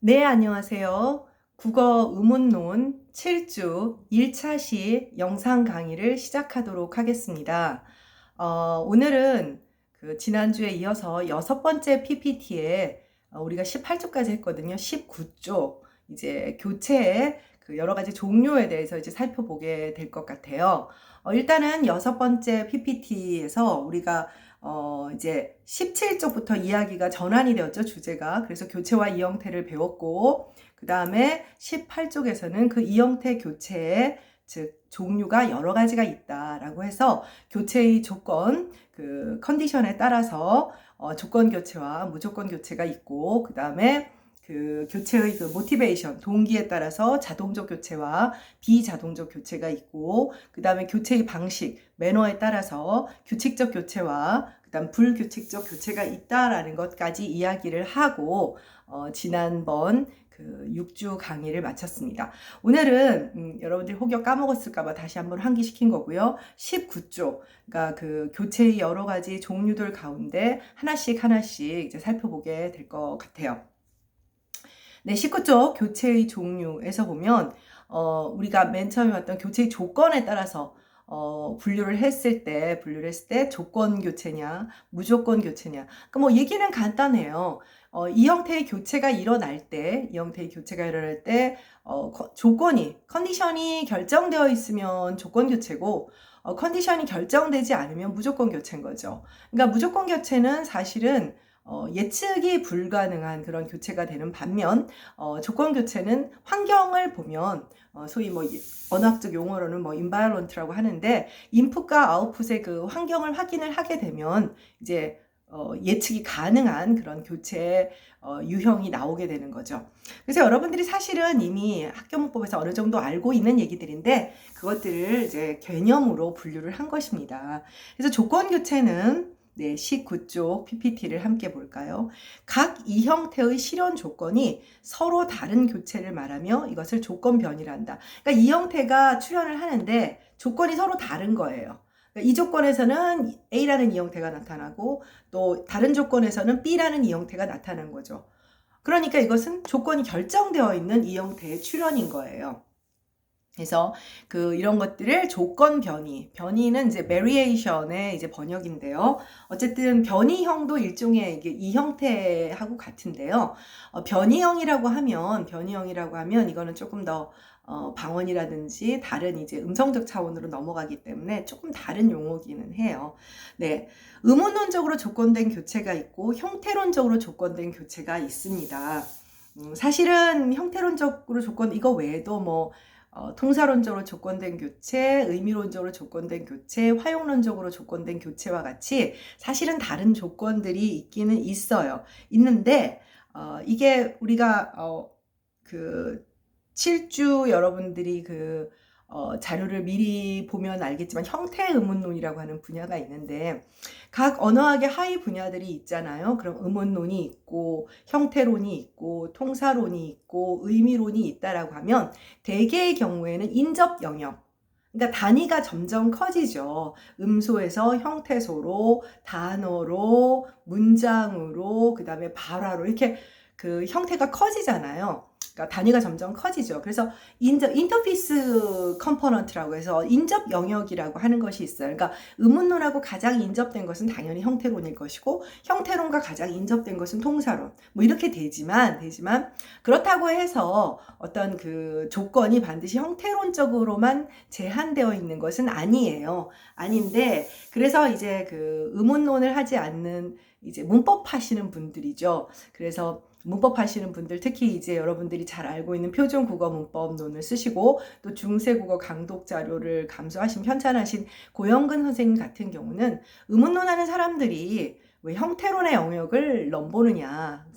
네, 안녕하세요. 국어 의문론 7주 1차 시 영상 강의를 시작하도록 하겠습니다. 오늘은 지난주에 이어서 6번째 PPT에 우리가 18조까지 했거든요. 19조 이제 교체의 여러 가지 종류에 대해서 이제 살펴보게 될 것 같아요. 일단은 6번째 PPT에서 우리가 이제 17쪽부터 이야기가 전환이 되었죠, 주제가. 그래서 교체와 이형태를 배웠고, 그 다음에 18쪽에서는 그 이형태 교체의 즉 종류가 여러 가지가 있다라고 해서 교체의 조건, 컨디션에 따라서 조건 교체와 무조건 교체가 있고, 그 다음에 교체의 모티베이션, 동기에 따라서 자동적 교체와 비자동적 교체가 있고, 그 다음에 교체의 방식, 매너에 따라서 규칙적 교체와 그 다음 불규칙적 교체가 있다라는 것까지 이야기를 하고, 지난번 6주 강의를 마쳤습니다. 오늘은 여러분들이 혹여 까먹었을까봐 다시 한번 환기시킨 거고요. 19조, 그러니까 교체의 여러 가지 종류들 가운데 하나씩 이제 살펴보게 될 것 같아요. 네, 19조 교체의 종류에서 보면 우리가 맨 처음에 봤던 교체의 조건에 따라서 분류를 했을 때 조건 교체냐, 무조건 교체냐. 그러니까 뭐 얘기는 간단해요. 이 형태의 교체가 일어날 때, 조건이, 컨디션이 결정되어 있으면 조건 교체고, 컨디션이 결정되지 않으면 무조건 교체인 거죠. 그러니까 무조건 교체는 사실은 예측이 불가능한 그런 교체가 되는 반면, 조건 교체는 환경을 보면, 소위 뭐 언어학적 용어로는 뭐 environment라고 하는데, 인풋과 아웃풋의 그 환경을 확인을 하게 되면 이제 예측이 가능한 그런 교체의 유형이 나오게 되는 거죠. 그래서 여러분들이 사실은 이미 학교문법에서 어느 정도 알고 있는 얘기들인데, 그것들을 이제 개념으로 분류를 한 것입니다. 그래서 조건 교체는 네, 19쪽 PPT를 함께 볼까요? 각 이 형태의 실현 조건이 서로 다른 교체를 말하며 이것을 조건 변이라 한다. 그러니까 이 형태가 출현을 하는데 조건이 서로 다른 거예요. 그러니까 이 조건에서는 A라는 이 형태가 나타나고 또 다른 조건에서는 B라는 이 형태가 나타나는 거죠. 그러니까 이것은 조건이 결정되어 있는 이 형태의 출현인 거예요. 그래서 이런 것들을 조건 변이는 이제 variation의 이제 번역인데요. 어쨌든 변이형도 일종의 이 형태하고 같은데요. 변이형이라고 하면 이거는 조금 더 방언이라든지 다른 이제 음성적 차원으로 넘어가기 때문에 조금 다른 용어기는 해요. 네, 의문론적으로 조건된 교체가 있고 형태론적으로 조건된 교체가 있습니다. 사실은 형태론적으로 이거 외에도 뭐 통사론적으로 조건된 교체, 의미론적으로 조건된 교체, 활용론적으로 조건된 교체와 같이 사실은 다른 조건들이 있기는 있는데, 이게 우리가, 7주 여러분들이 자료를 미리 보면 알겠지만 형태 의문론이라고 하는 분야가 있는데 각 언어학의 하위 분야들이 있잖아요. 그럼 의문론이 있고 형태론이 있고 통사론이 있고 의미론이 있다라고 하면 대개의 경우에는 인접 영역, 그러니까 단위가 점점 커지죠. 음소에서 형태소로, 단어로, 문장으로, 그 다음에 발화로 이렇게 형태가 커지잖아요. 그러니까 단위가 점점 커지죠. 그래서 인터피스 컴포넌트라고 해서 인접 영역이라고 하는 것이 있어요. 그러니까 의문론하고 가장 인접된 것은 당연히 형태론일 것이고 형태론과 가장 인접된 것은 통사론. 뭐 이렇게 되지만 그렇다고 해서 어떤 조건이 반드시 형태론적으로만 제한되어 있는 것은 아니에요. 아닌데 그래서 이제 의문론을 하지 않는 이제 문법 하시는 분들이죠. 그래서 문법 하시는 분들, 특히 이제 여러분들이 잘 알고 있는 표준 국어 문법론을 쓰시고 또 중세 국어 강독 자료를 감수하신 편찬하신 고영근 선생님 같은 경우는 의문론 하는 사람들이 왜 형태론의 영역을 넘보느냐.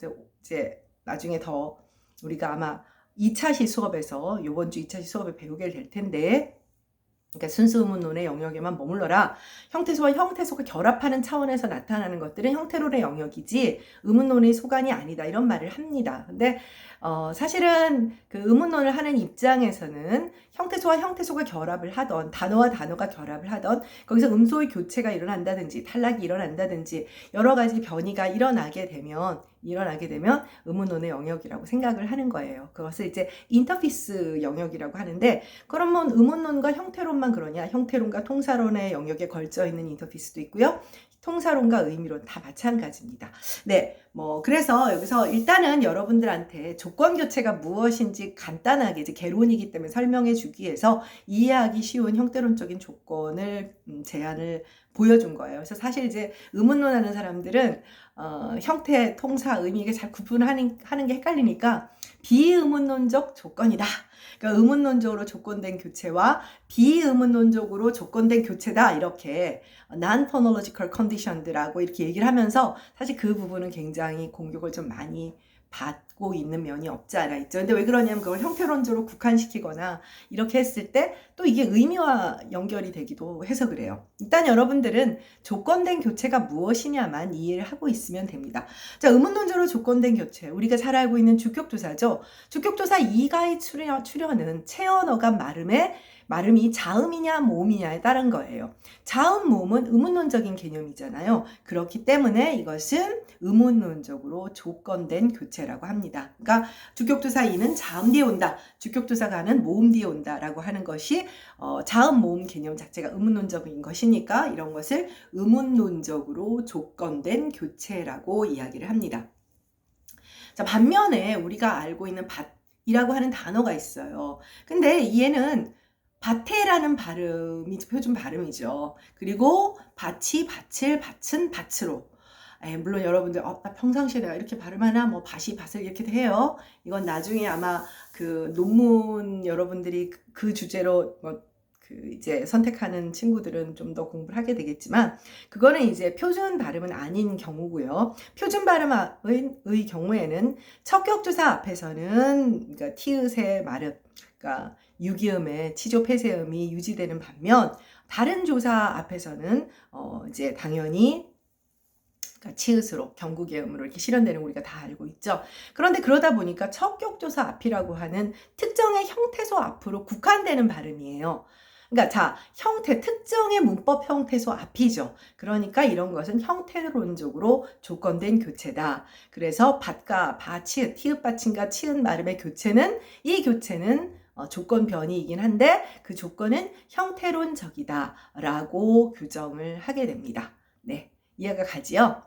이제 나중에 더 우리가 아마 2차시 수업에서 요번 주 2차시 수업에 배우게 될 텐데, 그러니까 순수 의문론의 영역에만 머물러라. 형태소와 형태소가 결합하는 차원에서 나타나는 것들은 형태론의 영역이지 의문론의 소관이 아니다. 이런 말을 합니다. 근데 사실은 의문론을 하는 입장에서는 형태소와 형태소가 결합을 하던, 단어와 단어가 결합을 하던, 거기서 음소의 교체가 일어난다든지 탈락이 일어난다든지 여러 가지 변이가 일어나게 되면 일어나게 되면 의문론의 영역이라고 생각을 하는 거예요. 그것을 이제 인터피스 영역이라고 하는데, 그러면 의문론과 형태론만 그러냐? 형태론과 통사론의 영역에 걸쳐 있는 인터피스도 있고요. 통사론과 의미론 다 마찬가지입니다. 네, 그래서 여기서 일단은 여러분들한테 조건 교체가 무엇인지 간단하게 이제 개론이기 때문에 설명해 주기 위해서 이해하기 쉬운 형태론적인 조건을 제안을 보여준 거예요. 그래서 사실 이제 의문론 하는 사람들은 형태, 통사, 의미 이게 잘 구분하는 게 헷갈리니까 비의문론적 조건이다. 그러니까 의문론적으로 조건된 교체와 비의문론적으로 조건된 교체다, 이렇게 non-phonological conditioned라고 이렇게 얘기를 하면서 사실 그 부분은 굉장히 공격을 좀 많이 받고 있는 면이 없지 않아 있죠. 근데 왜 그러냐면 그걸 형태론적으로 국한시키거나 이렇게 했을 때 또 이게 의미와 연결이 되기도 해서 그래요. 일단 여러분들은 조건된 교체가 무엇이냐만 이해를 하고 있으면 됩니다. 자, 의문론적으로 조건된 교체, 우리가 잘 알고 있는 주격조사죠. 주격조사 이가의 출현은 체언어감 말음이 자음이냐 모음이냐에 따른 거예요. 자음, 모음은 의문론적인 개념이잖아요. 그렇기 때문에 이것은 의문론적으로 조건된 교체라고 합니다. 그러니까 주격조사 이는 자음 뒤에 온다, 주격조사 가는 모음 뒤에 온다라고 하는 것이 자음, 모음 개념 자체가 의문론적인 것이니까 이런 것을 의문론적으로 조건된 교체라고 이야기를 합니다. 자, 반면에 우리가 알고 있는 밭이라고 하는 단어가 있어요. 근데 얘는 밭에라는 발음이 표준 발음이죠. 그리고 밭이, 밭을, 밭은, 밭으로. 물론 여러분들 평상시에 내가 이렇게 발음하나, 밭이, 밭을 이렇게 해요. 이건 나중에 아마 그 논문 여러분들이 그 주제로 이제 선택하는 친구들은 좀 더 공부를 하게 되겠지만, 그거는 이제 표준 발음은 아닌 경우고요. 표준 발음의 경우에는 척격조사 앞에서는 그러니까 티읕의 말음, 그러니까 유기음의 치조 폐쇄음이 유지되는 반면, 다른 조사 앞에서는 이제 당연히 그러니까 치읓으로, 경국의음으로 이렇게 실현되는 거 우리가 다 알고 있죠. 그런데 그러다 보니까 척격조사 앞이라고 하는 특정의 형태소 앞으로 국한되는 발음이에요. 그러니까 자, 특정의 문법 형태소 앞이죠. 그러니까 이런 것은 형태론적으로 조건된 교체다. 그래서 밭과 밭이, 티읕 받침과 치읓 발음의 교체는, 이 교체는 조건 변이이긴 한데 그 조건은 형태론적이다 라고 규정을 하게 됩니다. 네, 이해가 가지요?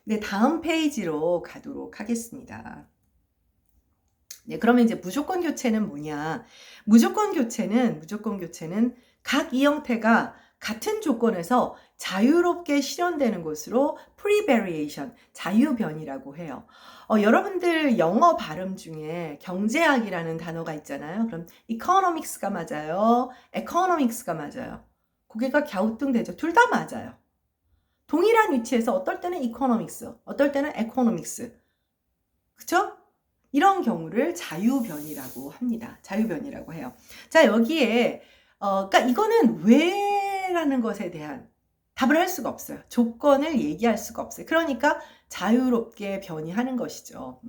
네, 다음 페이지로 가도록 하겠습니다. 네, 그러면 이제 무조건 교체는 뭐냐? 무조건 교체는 각 이 형태가 같은 조건에서 자유롭게 실현되는 것으로 프리베리에이션, 자유변이라고 해요. 여러분들 영어 발음 중에 경제학이라는 단어가 있잖아요. 그럼 economics가 맞아요? economics가 맞아요? 고개가 갸우뚱되죠. 둘 다 맞아요. 동일한 위치에서 어떨 때는 economics, 어떨 때는 economics. 그쵸? 이런 경우를 자유변이라고 합니다. 자유변이라고 해요. 자, 여기에 그러니까 이거는 왜라는 것에 대한 답을 할 수가 없어요. 조건을 얘기할 수가 없어요. 그러니까 자유롭게 변이하는 것이죠.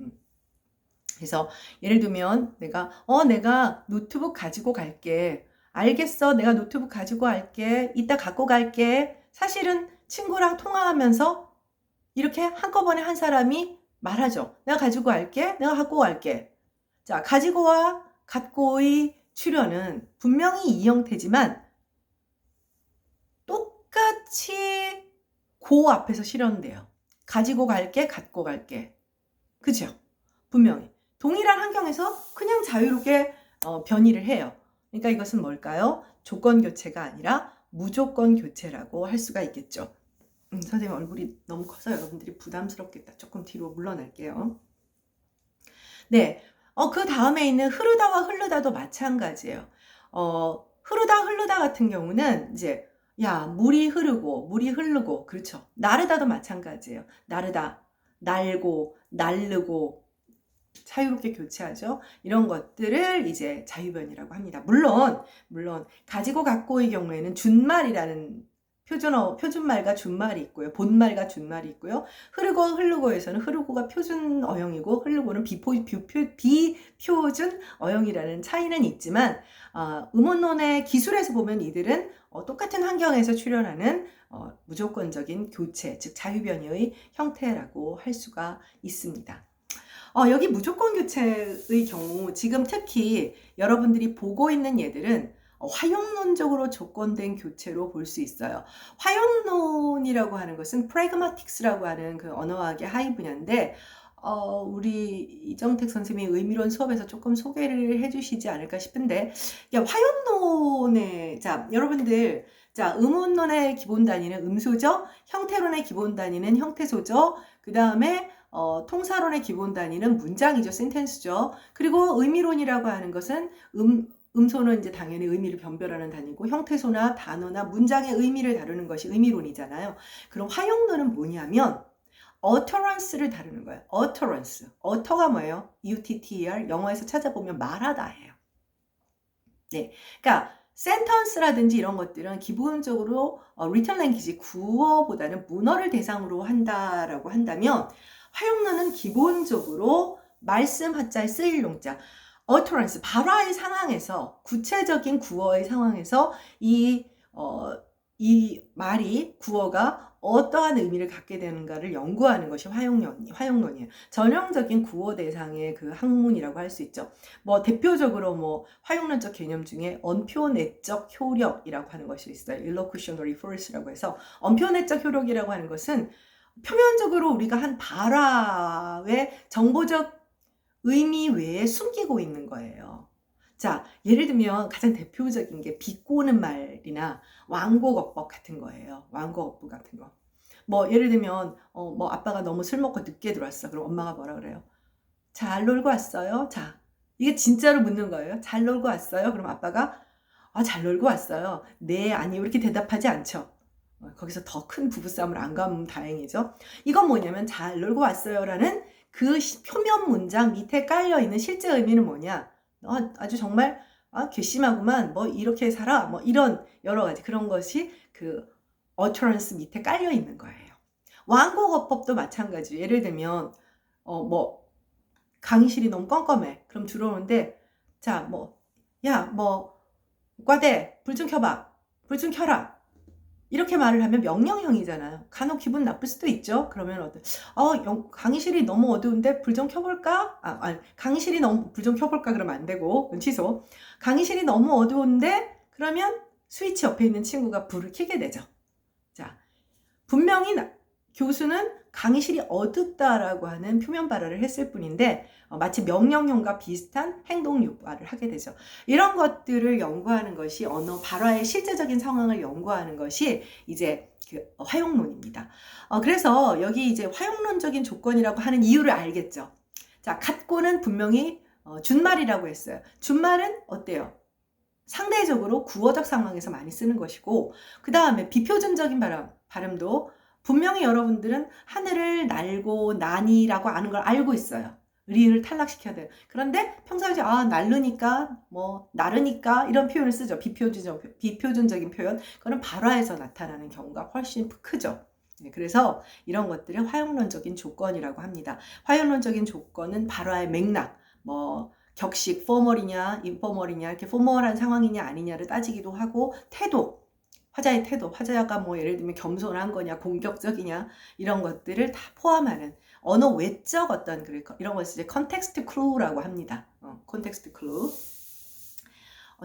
그래서 예를 들면 내가 노트북 가지고 갈게. 알겠어. 내가 노트북 가지고 갈게. 이따 갖고 갈게. 사실은 친구랑 통화하면서 이렇게 한꺼번에 한 사람이 말하죠. 내가 가지고 갈게. 내가 갖고 갈게. 자, 가지고 와, 갖고의 출현은 분명히 이 형태지만 똑같이 고 앞에서 실현돼요. 가지고 갈게, 갖고 갈게. 그죠? 분명히. 동일한 환경에서 그냥 자유롭게 변이를 해요. 그러니까 이것은 뭘까요? 조건 교체가 아니라 무조건 교체라고 할 수가 있겠죠. 선생님 얼굴이 너무 커서 여러분들이 부담스럽겠다. 조금 뒤로 물러날게요. 네, 그 다음에 있는 흐르다와 흘르다도 마찬가지예요. 흐르다 같은 경우는 이제 물이 흐르고, 그렇죠. 나르다도 마찬가지예요. 나르다, 날고, 날르고, 자유롭게 교체하죠. 이런 것들을 이제 자유변이라고 합니다. 물론 가지고 갖고의 경우에는 준말이라는 표준말과 준말이 있고요. 본말과 준말이 있고요. 흐르고에서는 흐르고가 표준 어형이고 흐르고는 비표준 어형이라는 차이는 있지만 음운론의 기술에서 보면 이들은 똑같은 환경에서 출현하는 무조건적인 교체, 즉 자유변이의 형태라고 할 수가 있습니다. 여기 무조건 교체의 경우 지금 특히 여러분들이 보고 있는 얘들은 화용론적으로 조건된 교체로 볼 수 있어요. 화용론이라고 하는 것은 프래그마틱스라고 하는 그 언어학의 하위 분야인데 우리 이정택 선생님이 의미론 수업에서 조금 소개를 해주시지 않을까 싶은데, 화용론의 여러분들 음운론의 기본 단위는 음소죠, 형태론의 기본 단위는 형태소죠, 그 다음에 통사론의 기본 단위는 문장이죠, 센텐스죠. 그리고 의미론이라고 하는 것은 음소는 이제 당연히 의미를 변별하는 단위고, 형태소나 단어나 문장의 의미를 다루는 것이 의미론이잖아요. 그럼 화용론은 뭐냐면 utterance를 다루는 거예요. utterance. utter가 뭐예요? utter. 영어에서 찾아보면 말하다예요. 네, 그러니까 sentence라든지 이런 것들은 기본적으로 written language, 구어보다는 문어를 대상으로 한다라고 한다면, 화용론은 기본적으로 말씀 하자에 쓰일 용자, utterance, 발화의 상황에서, 구체적인 구어의 상황에서 이 말이, 구어가 어떠한 의미를 갖게 되는가를 연구하는 것이 화용론이에요. 전형적인 구어 대상의 그 학문이라고 할 수 있죠. 대표적으로 화용론적 개념 중에 언표내적 효력이라고 하는 것이 있어요. illocutionary force라고 해서, 언표내적 효력이라고 하는 것은 표면적으로 우리가 한 발화의 정보적 의미 외에 숨기고 있는 거예요. 예를 들면 가장 대표적인 게 비꼬는 말이나 완곡어법 같은 거예요. 완곡어법 같은 거. 예를 들면 아빠가 너무 술 먹고 늦게 들어왔어. 그럼 엄마가 뭐라 그래요? 잘 놀고 왔어요? 이게 진짜로 묻는 거예요. 잘 놀고 왔어요? 그럼 아빠가 잘 놀고 왔어요. 네, 아니요. 이렇게 대답하지 않죠. 거기서 더 큰 부부싸움을 안 가면 다행이죠. 이건 뭐냐면 잘 놀고 왔어요라는 그 표면 문장 밑에 깔려있는 실제 의미는 뭐냐? 아주 정말 괘씸하구만, 이렇게 살아, 이런 여러 가지 그런 것이 그 utterance 밑에 깔려 있는 거예요. 완곡어법도 마찬가지. 예를 들면 강의실이 너무 껌껌해. 그럼 들어오는데 과대 불 좀 켜봐, 불 좀 켜라, 이렇게 말을 하면 명령형이잖아요. 간혹 기분 나쁠 수도 있죠. 그러면 강의실이 너무 어두운데 불 좀 켜볼까? 강의실이 너무 불 좀 켜볼까? 그러면 안 되고, 그건 취소. 강의실이 너무 어두운데, 그러면 스위치 옆에 있는 친구가 불을 켜게 되죠. 분명히 교수는 강의실이 어둡다라고 하는 표면 발화를 했을 뿐인데 마치 명령형과 비슷한 행동 유발을 하게 되죠. 이런 것들을 연구하는 것이, 언어 발화의 실제적인 상황을 연구하는 것이 이제 화용론입니다. 그래서 여기 이제 화용론적인 조건이라고 하는 이유를 알겠죠. 같고는 분명히 준말이라고 했어요. 준말은 어때요? 상대적으로 구어적 상황에서 많이 쓰는 것이고, 그 다음에 비표준적인 발음도 분명히 여러분들은 하늘을 날고 나니라고 아는 걸 알고 있어요. 리을을 탈락시켜야 돼요. 그런데 평소에 날르니까, 나르니까 이런 표현을 쓰죠. 비표준적인 표현. 그거는 발화에서 나타나는 경우가 훨씬 크죠. 그래서 이런 것들을 화용론적인 조건이라고 합니다. 화용론적인 조건은 발화의 맥락, 격식, 포멀이냐, 인포멀이냐, 이렇게 포멀한 상황이냐 아니냐를 따지기도 하고, 화자의 태도, 화자가 예를 들면 겸손한 거냐, 공격적이냐, 이런 것들을 다 포함하는 언어 외적 어떤 이런 것을 이제 컨텍스트 클루라고 합니다. 컨텍스트 클루.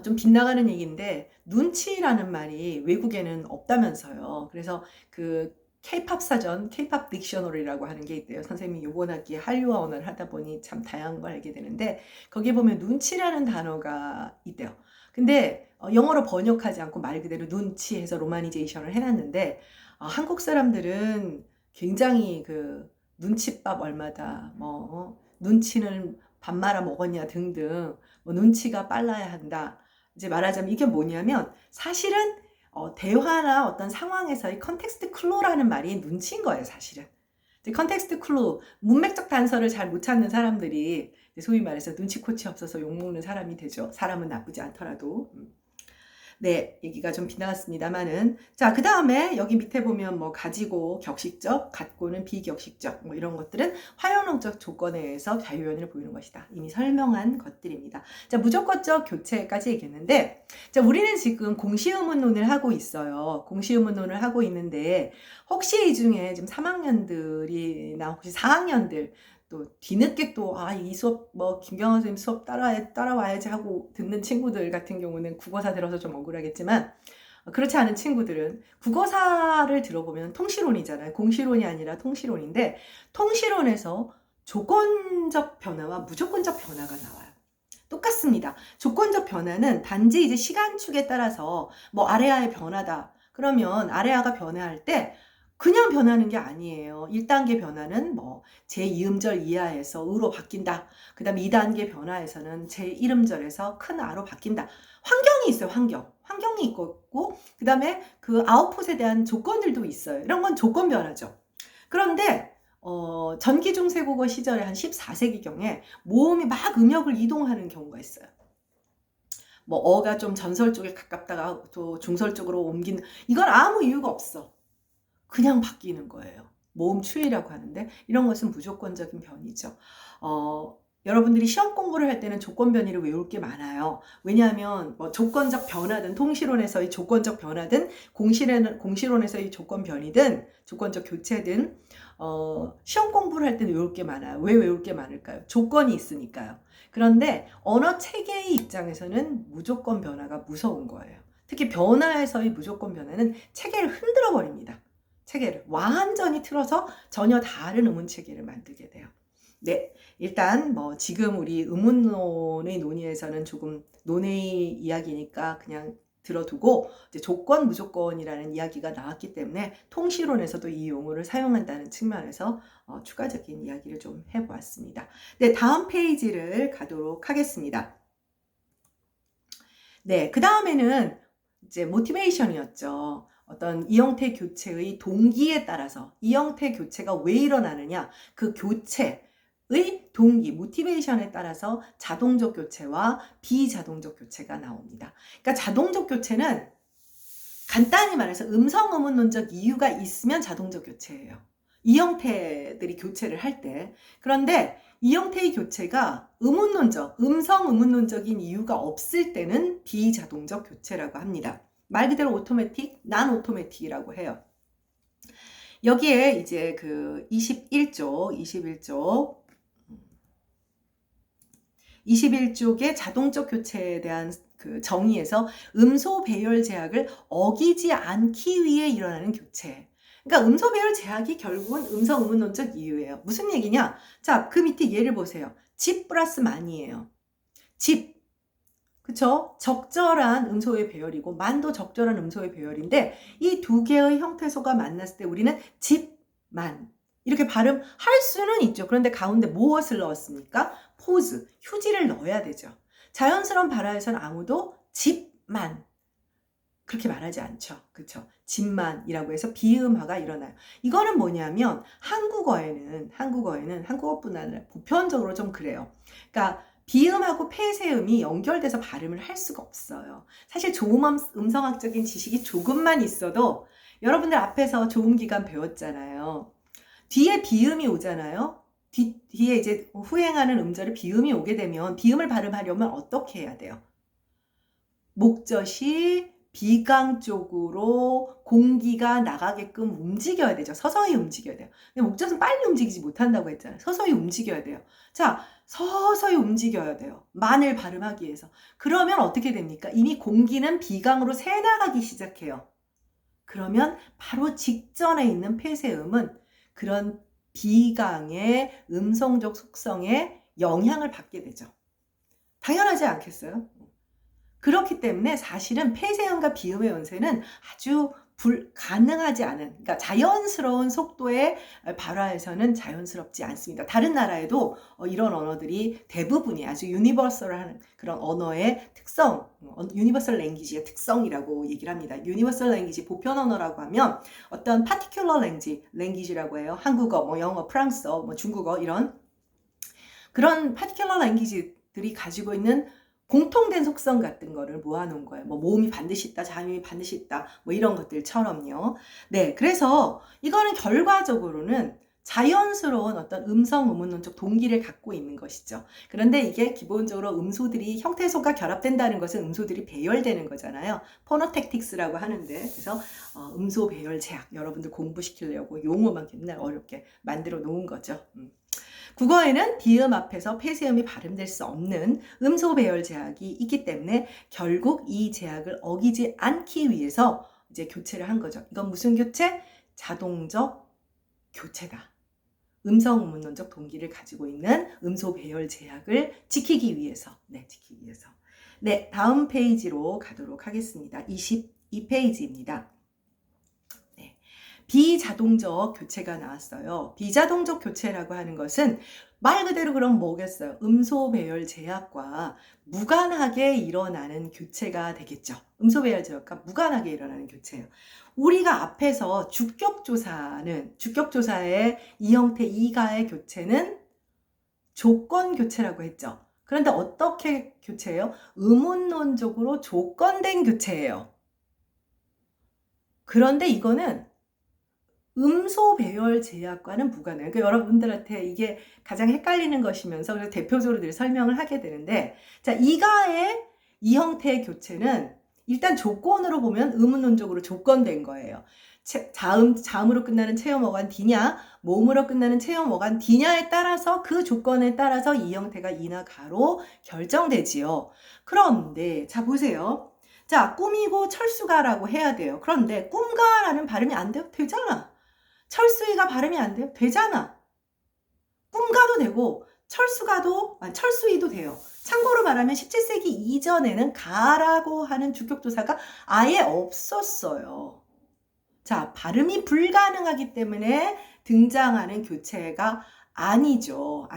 좀 빗나가는 얘기인데, 눈치라는 말이 외국에는 없다면서요. 그래서 그 K-팝 사전, K-팝 딕셔너리라고 하는 게 있대요. 선생님이 요번 학기에 한류어 언어를 하다 보니 참 다양한 걸 알게 되는데, 거기에 보면 눈치라는 단어가 있대요. 근데 영어로 번역하지 않고 말 그대로 눈치해서 로마니제이션을 해놨는데, 한국 사람들은 굉장히 그 눈칫밥 얼마다, 눈치는 밥 말아 먹었냐 등등, 눈치가 빨라야 한다. 이제 말하자면 이게 뭐냐면, 사실은 대화나 어떤 상황에서의 컨텍스트 클루라는 말이 눈치인 거예요, 사실은. 컨텍스트 클루, 문맥적 단서를 잘 못 찾는 사람들이 소위 말해서 눈치코치 없어서 욕먹는 사람이 되죠. 사람은 나쁘지 않더라도. 네, 얘기가 좀 빗나갔습니다만은. 자, 그 다음에 여기 밑에 보면 뭐 가지고 격식적, 갖고는 비격식적, 뭐 이런 것들은 화용론적 조건에 의해서 자유연을 보이는 것이다. 이미 설명한 것들입니다. 자, 무조건적 교체까지 얘기했는데, 자, 우리는 지금 공시의문론을 하고 있어요. 공시의문론을 하고 있는데, 혹시 이 중에 지금 3학년들이나 혹시 4학년들, 또 뒤늦게 또 이 수업 뭐 김경화 선생님 수업 따라와야지 하고 듣는 친구들 같은 경우는 국어사 들어서 좀 억울하겠지만, 그렇지 않은 친구들은 국어사를 들어보면 통시론이잖아요. 공시론이 아니라 통시론인데, 통시론에서 조건적 변화와 무조건적 변화가 나와요. 똑같습니다. 조건적 변화는 단지 이제 시간축에 따라서 뭐 아래아의 변화다. 그러면 아래아가 변화할 때 그냥 변하는 게 아니에요. 1단계 변화는 뭐 제2음절 이하에서 으로 바뀐다. 그 다음에 2단계 변화에서는 제1음절에서 큰 아로 바뀐다. 환경이 있어요. 환경이 있고 그 다음에 그 아웃풋에 대한 조건들도 있어요. 이런 건 조건 변화죠. 그런데 전기중세국어 시절에 한 14세기경에 모음이 막 음역을 이동하는 경우가 있어요. 뭐 어가 좀 전설 쪽에 가깝다가 또 중설 쪽으로 옮긴, 이건 아무 이유가 없어. 그냥 바뀌는 거예요. 모음 추이라고 하는데 이런 것은 무조건적인 변이죠. 여러분들이 시험 공부를 할 때는 조건 변이를 외울 게 많아요. 왜냐하면 뭐 조건적 변화든 통시론에서의 조건적 변화든 공시론에서의 조건 변이든 조건적 교체든 시험 공부를 할 때는 외울 게 많아요. 왜 외울 게 많을까요? 조건이 있으니까요. 그런데 언어 체계의 입장에서는 무조건 변화가 무서운 거예요. 특히 변화에서의 무조건 변화는 체계를 흔들어 버립니다. 체계를 완전히 틀어서 전혀 다른 의문 체계를 만들게 돼요. 네, 일단 뭐 지금 우리 의문론의 논의에서는 조금 논의 이야기니까 그냥 들어두고, 이제 조건 무조건이라는 이야기가 나왔기 때문에 통시론에서도 이 용어를 사용한다는 측면에서 추가적인 이야기를 좀 해보았습니다. 네, 다음 페이지를 가도록 하겠습니다. 네, 그 다음에는 이제 모티베이션이었죠. 어떤 이형태 교체의 동기에 따라서 이형태 교체가 왜 일어나느냐, 그 교체의 동기, 모티베이션에 따라서 자동적 교체와 비자동적 교체가 나옵니다. 그러니까 자동적 교체는 간단히 말해서 음성 의문론적 이유가 있으면 자동적 교체예요. 이 형태들이 교체를 할 때. 그런데 이 형태의 교체가 음성 의문론적인 이유가 없을 때는 비자동적 교체라고 합니다. 말 그대로 오토매틱, 난 오토매틱이라고 해요. 여기에 이제 그 21쪽의 자동적 교체에 대한 그 정의에서 음소 배열 제약을 어기지 않기 위해 일어나는 교체. 그러니까 음소 배열 제약이 결국은 음성 의문론적 이유예요. 무슨 얘기냐? 자, 그 밑에 예를 보세요. 집 플러스 만이에요. 집. 그쵸? 적절한 음소의 배열이고 만도 적절한 음소의 배열인데 이 두 개의 형태소가 만났을 때 우리는 집만 이렇게 발음할 수는 있죠. 그런데 가운데 무엇을 넣었습니까? 포즈, 휴지를 넣어야 되죠. 자연스러운 발화에서는 아무도 집만 그렇게 말하지 않죠. 그쵸? 집만이라고 해서 비음화가 일어나요. 이거는 뭐냐면 한국어에는 한국어뿐 아니라 보편적으로 좀 그래요. 그러니까 비음하고 폐쇄음이 연결돼서 발음을 할 수가 없어요. 사실 좋은 음성학적인 지식이 조금만 있어도 여러분들 앞에서 조음기간 배웠잖아요. 뒤에 비음이 오잖아요. 뒤에 이제 후행하는 음절에 비음이 오게 되면 비음을 발음하려면 어떻게 해야 돼요? 목젖이 비강 쪽으로 공기가 나가게끔 움직여야 되죠. 서서히 움직여야 돼요. 근데 목젖은 빨리 움직이지 못한다고 했잖아요. 서서히 움직여야 돼요. 자, 서서히 움직여야 돼요. 만을 발음하기 위해서. 그러면 어떻게 됩니까? 이미 공기는 비강으로 새나가기 시작해요. 그러면 바로 직전에 있는 폐쇄음은 그런 비강의 음성적 속성에 영향을 받게 되죠. 당연하지 않겠어요? 그렇기 때문에 사실은 폐쇄음과 비음의 연세는 아주 가능하지 않은, 그러니까 자연스러운 속도의 발화에서는 자연스럽지 않습니다. 다른 나라에도 이런 언어들이 대부분이 아주 유니버설한 그런 언어의 특성, 유니버설 랭귀지의 특성이라고 얘기를 합니다. 유니버설 랭귀지, 보편 언어라고 하면 어떤 파티큘러 랭귀지라고 해요. 한국어, 뭐 영어, 프랑스어, 뭐 중국어 이런 그런 파티큘러 랭귀지들이 가지고 있는 공통된 속성 같은 거를 모아놓은 거예요. 뭐 모음이 반드시 있다, 자음이 반드시 있다, 뭐 이런 것들처럼요. 네, 그래서 이거는 결과적으로는 자연스러운 어떤 음성 의문론적 동기를 갖고 있는 것이죠. 그런데 이게 기본적으로 음소들이 형태소가 결합된다는 것은 음소들이 배열되는 거잖아요. 포노텍틱스라고 하는데, 그래서 음소 배열 제약, 여러분들 공부시키려고 용어만 맨날 어렵게 만들어 놓은 거죠. 국어에는 디음 앞에서 폐쇄음이 발음될 수 없는 음소 배열 제약이 있기 때문에 결국 이 제약을 어기지 않기 위해서 이제 교체를 한 거죠. 이건 무슨 교체? 자동적 교체다. 음성 의문론적 동기를 가지고 있는 음소 배열 제약을 지키기 위해서. 지키기 위해서. 다음 페이지로 가도록 하겠습니다. 22페이지입니다. 비자동적 교체가 나왔어요. 비자동적 교체라고 하는 것은 말 그대로 그럼 뭐겠어요? 음소 배열 제약과 무관하게 일어나는 교체가 되겠죠. 음소 배열 제약과 무관하게 일어나는 교체예요. 우리가 앞에서 주격조사의 이 형태 이가의 교체는 조건 교체라고 했죠. 그런데 어떻게 교체해요? 의문론적으로 조건된 교체예요. 그런데 이거는 음소 배열 제약과는 무관해요. 그러니까 여러분들한테 이게 가장 헷갈리는 것이면서 그래서 대표적으로 늘 설명을 하게 되는데, 자, 이가의 이 형태의 교체는 일단 조건으로 보면 의문론적으로 조건된 거예요. 자음으로 끝나는 체험 어간 D냐, 모음으로 끝나는 체험 어간 D냐에 따라서 그 조건에 따라서 이 형태가 이나 가로 결정되지요. 그런데 자 보세요. 자, 꿈이고 철수가라고 해야 돼요. 그런데 꿈가라는 발음이 안 돼요? 되잖아. 철수이가 발음이 안 돼요? 되잖아. 꿈가도 되고 철수이도 돼요. 참고로 말하면 17세기 이전에는 가라고 하는 주격조사가 아예 없었어요. 자, 발음이 불가능하기 때문에 등장하는 교체가 아니죠.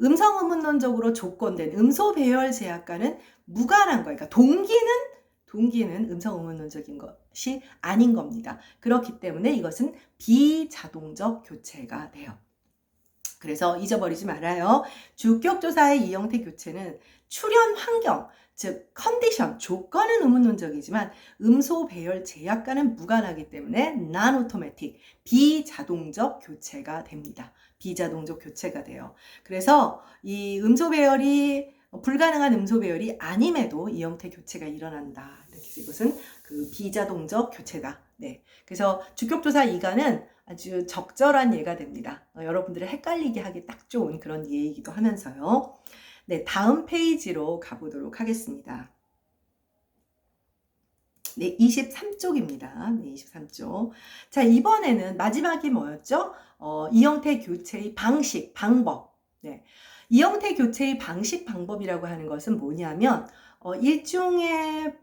음성 의문론적으로 조건된 음소 배열 제약과는 무관한 거예요. 그러니까 동기는 음성 의문론적인 것이 아닌 겁니다. 그렇기 때문에 이것은 비자동적 교체가 돼요. 그래서 잊어버리지 말아요. 주격조사의 이 형태 교체는 출현 환경, 즉 컨디션, 조건은 의문론적이지만 음소 배열 제약과는 무관하기 때문에 non-automatic, 비자동적 교체가 됩니다. 비자동적 교체가 돼요. 그래서 이 음소 배열이 불가능한 음소 배열이 아님에도 이 형태 교체가 일어난다. 이렇게 해서 이것은 그 비자동적 교체다. 그래서 주격조사 이가는 아주 적절한 예가 됩니다. 여러분들을 헷갈리게 하기 딱 좋은 그런 예이기도 하면서요. 다음 페이지로 가보도록 하겠습니다. 23쪽입니다. 23쪽. 자, 이번에는 마지막이 뭐였죠? 이 형태 교체의 방법. 이 형태 교체의 방법이라고 하는 것은 뭐냐면, 일종의,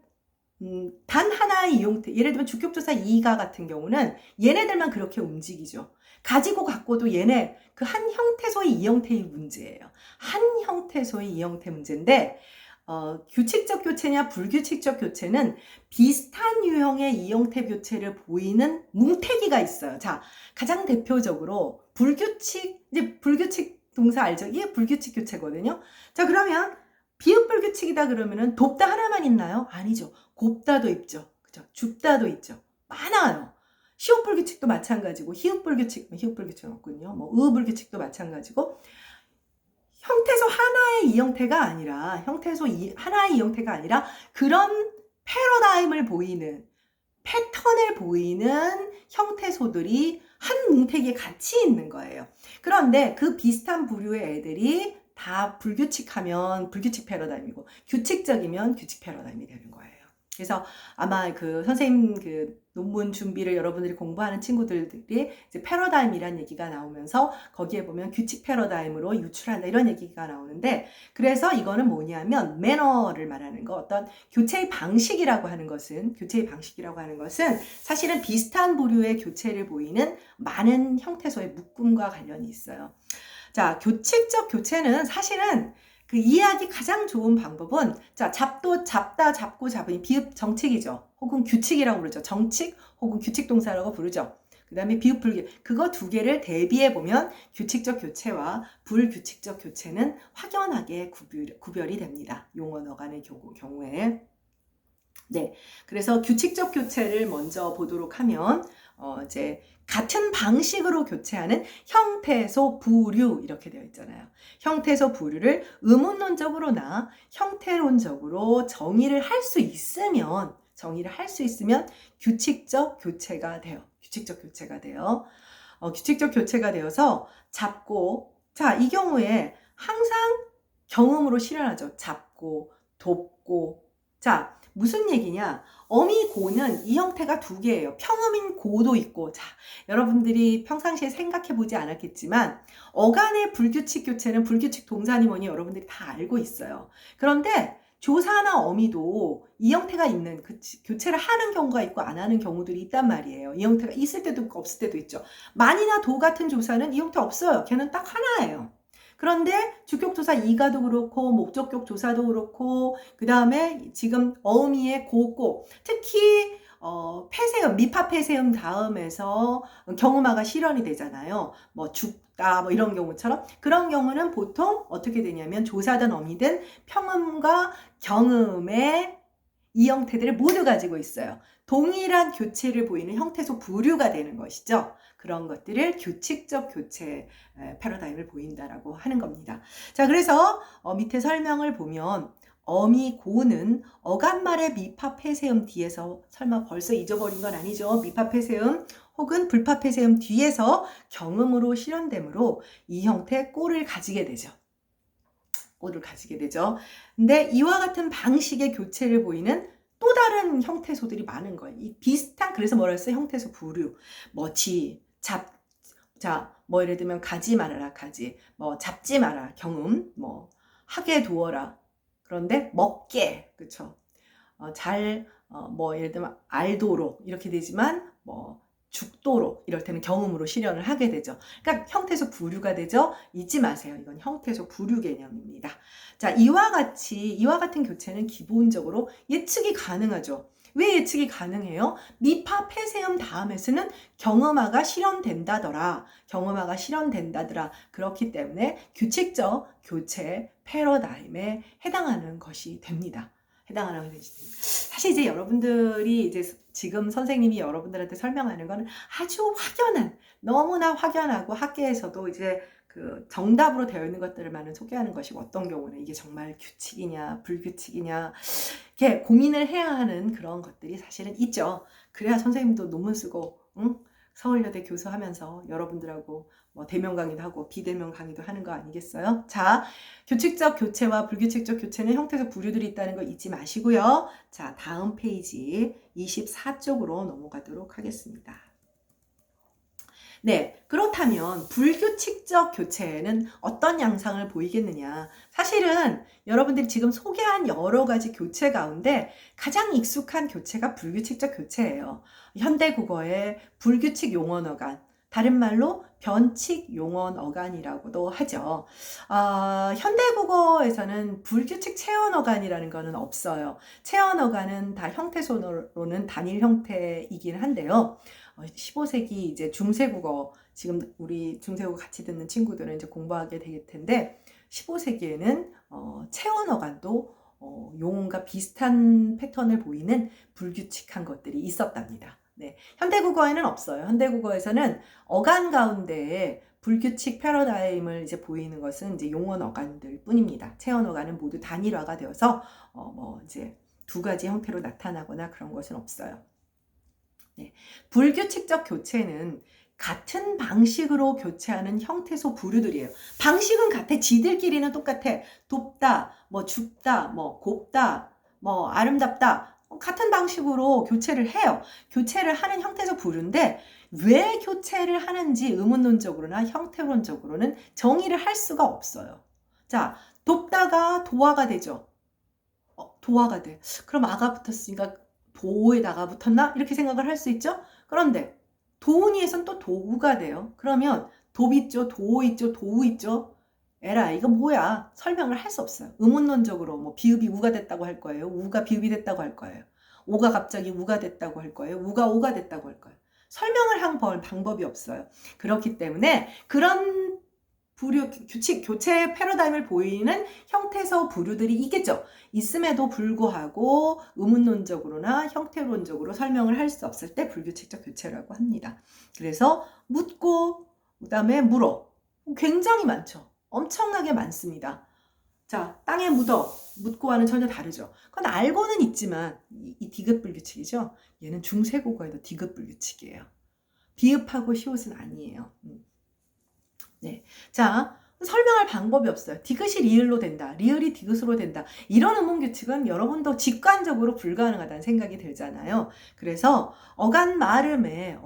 단 하나의 이 형태, 예를 들면 주격조사 2가 같은 경우는 얘네들만 그렇게 움직이죠. 가지고 갖고도 얘네, 그 한 형태소의 이 형태의 문제예요. 한 형태소의 이 형태 문제인데, 규칙적 교체냐 불규칙적 교체는 비슷한 유형의 이 형태 교체를 보이는 뭉태기가 있어요. 자, 가장 대표적으로 불규칙 동사 알죠? 이게 불규칙 교체거든요. 자, 그러면 비읍불규칙이다 그러면은 돕다 하나만 있나요? 아니죠. 곱다도 있죠. 그죠? 줍다도 있죠. 많아요. 시옷불규칙도 마찬가지고 히읗불규칙은 없군요. 뭐 의불규칙도 마찬가지고 형태소 하나의 이 형태가 아니라 하나의 이 형태가 아니라 그런 패러다임을 보이는 패턴을 보이는 형태소들이 한 뭉태기에 같이 있는 거예요. 그런데 그 비슷한 부류의 애들이 다 불규칙하면 불규칙 패러다임이고 규칙적이면 규칙 패러다임이 되는 거예요. 그래서 아마 그 선생님 그 논문 준비를 여러분들이 공부하는 친구들이 이제 패러다임이란 얘기가 나오면서 거기에 보면 규칙 패러다임으로 유출한다 이런 얘기가 나오는데, 그래서 이거는 뭐냐면 매너를 말하는 거, 어떤 교체의 방식이라고 하는 것은 사실은 비슷한 부류의 교체를 보이는 많은 형태소의 묶음과 관련이 있어요. 자, 규칙적 교체는 사실은 그 이해하기 가장 좋은 방법은, 자, 잡다, 잡고, 잡으니 비읍 정칙이죠. 혹은 규칙이라고 부르죠. 정칙 혹은 규칙 동사라고 부르죠. 그 다음에 비읍, 불규. 그거 두 개를 대비해 보면 규칙적 교체와 불규칙적 교체는 확연하게 구별이 됩니다. 용언 어간의 경우에. 네. 그래서 규칙적 교체를 먼저 보도록 하면, 이제 같은 방식으로 교체하는 형태소 부류 이렇게 되어 있잖아요. 형태소 부류를 의문론적으로나 형태론적으로 정의를 할 수 있으면 규칙적 교체가 돼요. 규칙적 교체가 돼요. 규칙적 교체가 되어서 잡고, 자, 이 경우에 항상 경음으로 실현하죠. 잡고, 돕고. 자, 무슨 얘기냐? 어미 고는 이 형태가 두 개예요. 평음인 고도 있고, 자, 여러분들이 평상시에 생각해 보지 않았겠지만, 어간의 불규칙 교체는 불규칙 동사니 뭐니 여러분들이 다 알고 있어요. 그런데 조사나 어미도 이 형태가 있는 교체를 하는 경우가 있고 안 하는 경우들이 있단 말이에요. 이 형태가 있을 때도 있고 없을 때도 있죠. 만이나 도 같은 조사는 이 형태 없어요. 걔는 딱 하나예요. 그런데 주격조사 이가도 그렇고 목적격 조사도 그렇고 그 다음에 지금 어미의 고고 특히 폐세음, 미파 폐세음 다음에서 경음화가 실현이 되잖아요. 뭐 죽다 뭐 이런 경우처럼 그런 경우는 보통 어떻게 되냐면 조사든 어미든 평음과 경음의 이 형태들을 모두 가지고 있어요. 동일한 교체를 보이는 형태소 부류가 되는 것이죠. 그런 것들을 규칙적 교체 패러다임을 보인다라고 하는 겁니다. 자, 그래서 밑에 설명을 보면 어미 고는 어간말의 미파 폐세음 뒤에서 설마 벌써 잊어버린 건 아니죠. 미파 폐세음 혹은 불파 폐세음 뒤에서 경음으로 실현되므로 이 형태의 꼴을 가지게 되죠. 꼴을 가지게 되죠. 근데 이와 같은 방식의 교체를 보이는 또 다른 형태소들이 많은 거예요. 이 비슷한, 그래서 뭐라 했어요? 형태소 부류. 뭐 자, 뭐 예를 들면 가지 말아라, 가지. 뭐 잡지 마라, 경음. 뭐 하게 두어라. 그런데 먹게, 그쵸? 뭐 예를 들면 알도록 이렇게 되지만 뭐 죽도록 이럴 때는 경음으로 실현을 하게 되죠. 그러니까 형태소 부류가 되죠. 잊지 마세요. 이건 형태소 부류 개념입니다. 자, 이와 같은 교체는 기본적으로 예측이 가능하죠. 왜 예측이 가능해요? 미파 폐세음 다음에서는 경음화가 실현된다더라. 그렇기 때문에 규칙적 교체 패러다임에 해당하는 것이 됩니다. 사실 이제 여러분들이 이제 지금 선생님이 여러분들한테 설명하는 거는 아주 너무나 확연하고 학계에서도 이제 그 정답으로 되어 있는 것들만을 소개하는 것이고 어떤 경우는 이게 정말 규칙이냐 불규칙이냐 이렇게 고민을 해야 하는 그런 것들이 사실은 있죠. 그래야 선생님도 논문 쓰고 서울여대 교수하면서 여러분들하고 뭐 대면 강의도 하고 비대면 강의도 하는 거 아니겠어요? 자, 규칙적 교체와 불규칙적 교체는 형태적 부류들이 있다는 거 잊지 마시고요. 자, 다음 페이지 24쪽으로 넘어가도록 하겠습니다. 네, 그렇다면 불규칙적 교체는 어떤 양상을 보이겠느냐? 사실은 여러분들이 지금 소개한 여러 가지 교체 가운데 가장 익숙한 교체가 불규칙적 교체예요. 현대국어의 불규칙 용언 어간, 다른 말로 변칙 용언 어간이라고도 하죠. 현대국어에서는 불규칙 체언 어간이라는 거는 없어요. 체언 어간은 다 형태소로는 단일 형태이긴 한데요. 15세기 이제 중세국어, 지금 우리 중세국어 같이 듣는 친구들은 이제 공부하게 될 텐데, 15세기에는 체언 어간도 용언과 비슷한 패턴을 보이는 불규칙한 것들이 있었답니다. 네, 현대국어에는 없어요. 현대국어에서는 어간 가운데에 불규칙 패러다임을 이제 보이는 것은 이제 용언 어간들 뿐입니다. 체언 어간은 모두 단일화가 되어서 뭐 이제 두 가지 형태로 나타나거나 그런 것은 없어요. 네, 불규칙적 교체는 같은 방식으로 교체하는 형태소 부류들이에요. 방식은 같아. 지들끼리는 똑같아. 돕다, 뭐 죽다, 뭐 곱다, 뭐 아름답다. 같은 방식으로 교체를 해요. 교체를 하는 형태소 부류인데 왜 교체를 하는지 의문론적으로나 형태론적으로는 정의를 할 수가 없어요. 자, 돕다가 도화가 되죠. 도화가 돼. 그럼 아가 붙었으니까 도에다가 붙었나? 이렇게 생각을 할 수 있죠? 그런데 도운이에선 또 도우가 돼요. 그러면 돕 있죠, 도 있죠, 도우 있죠. 에라, 이거 뭐야? 설명을 할 수 없어요. 의문론적으로 뭐 비읍이 우가 됐다고 할 거예요. 우가 비읍이 됐다고 할 거예요. 오가 갑자기 우가 됐다고 할 거예요. 우가 오가 됐다고 할 거예요. 설명을 한 방법이 없어요. 그렇기 때문에 그런 부류, 규칙, 교체 패러다임을 보이는 형태서 부류들이 있겠죠. 있음에도 불구하고 의문론적으로나 형태론적으로 설명을 할 수 없을 때 불규칙적 교체라고 합니다. 그래서 묻고 그다음에 물어. 굉장히 많죠. 엄청나게 많습니다. 자, 땅에 묻고와는 전혀 다르죠. 그건 알고는 있지만 이 디귿불규칙이죠. 얘는 중세국어에도 디귿불규칙이에요. 비읍하고 시옷은 아니에요. 네. 자, 설명할 방법이 없어요. 디귿이 리을로 된다. 리을이 디귿으로 된다. 이런 음문규칙은 여러분도 직관적으로 불가능하다는 생각이 들잖아요. 그래서 어간 마름에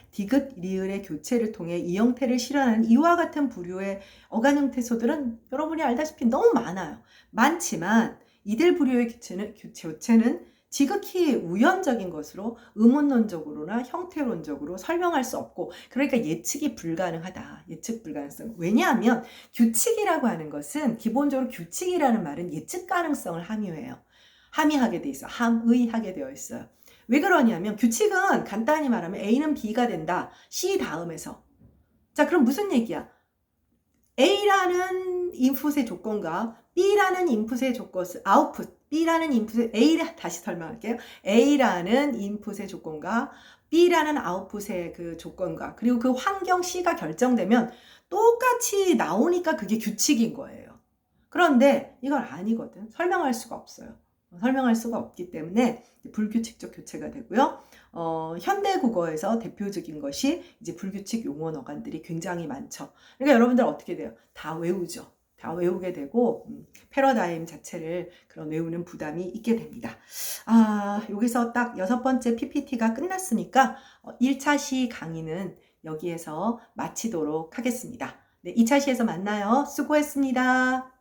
디귿, 리을의 교체를 통해 이 형태를 실현하는 이와 같은 부류의 어간 형태소들은 여러분이 알다시피 너무 많아요. 많지만 이들 부류의 교체는 지극히 우연적인 것으로 의문론적으로나 형태론적으로 설명할 수 없고, 그러니까 예측이 불가능하다. 예측 불가능성. 왜냐하면 규칙이라고 하는 것은 기본적으로 규칙이라는 말은 예측 가능성을 함유해요. 함의하게 돼 있어. 함의하게 되어 있어요. 왜 그러냐면 규칙은 간단히 말하면 A는 B가 된다. C 다음에서. 자, 그럼 무슨 얘기야? A라는 인풋의 조건과 B라는 인풋의 조건을 B라는 인풋의 다시 설명할게요. A라는 인풋의 조건과 B라는 아웃풋의 그 조건과 그리고 그 환경 C가 결정되면 똑같이 나오니까 그게 규칙인 거예요. 그런데 이건 아니거든. 설명할 수가 없어요. 설명할 수가 없기 때문에 불규칙적 교체가 되고요. 현대 국어에서 대표적인 것이 이제 불규칙 용언 어간들이 굉장히 많죠. 그러니까 여러분들 어떻게 돼요? 다 외우죠. 다 외우게 되고 패러다임 자체를 그런 외우는 부담이 있게 됩니다. 여기서 딱 6번째 PPT가 끝났으니까 1차 시 강의는 여기에서 마치도록 하겠습니다. 네, 2차 시에서 만나요. 수고했습니다.